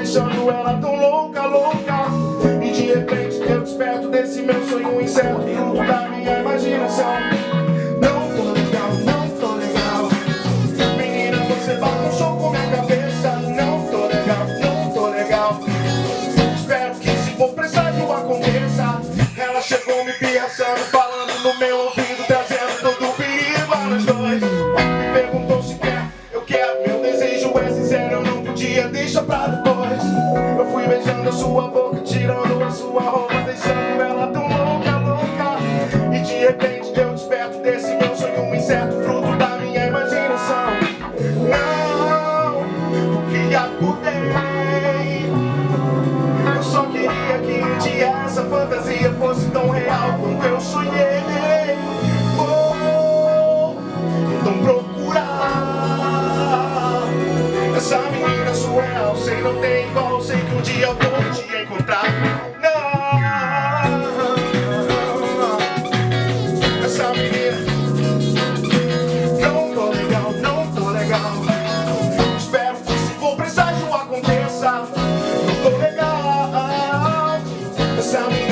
deixando ela tão louca, louca. E de repente eu desperto desse meu sonho, um incerto fruto da minha imaginação. Não tô legal, não tô legal. Menina, você bagunçou com minha cabeça. Não tô legal, não tô legal. Espero que se for presságio aconteça. Ela chegou me piaçando, falando no meu ouvido, trazendo todo o perigo a nós dois. Me perguntou se quer, eu quero, meu desejo é sincero, eu não podia deixar pra depois. Eu fui beijando a sua boca, tirando a sua roupa, deixando ela tão louca, louca. E de repente eu desperto desse meu sonho, um incerto fruto da minha imaginação. Não, o que acordei, eu só queria que um dia essa fantasia fosse tão real quanto eu sonhei. Então procurar essa menina surreal, sei não tem igual, sei que um dia eu vou te encontrar. Não, essa menina. Não tô legal, não tô legal. Espero que se for presságio aconteça. Não tô legal. Essa menina.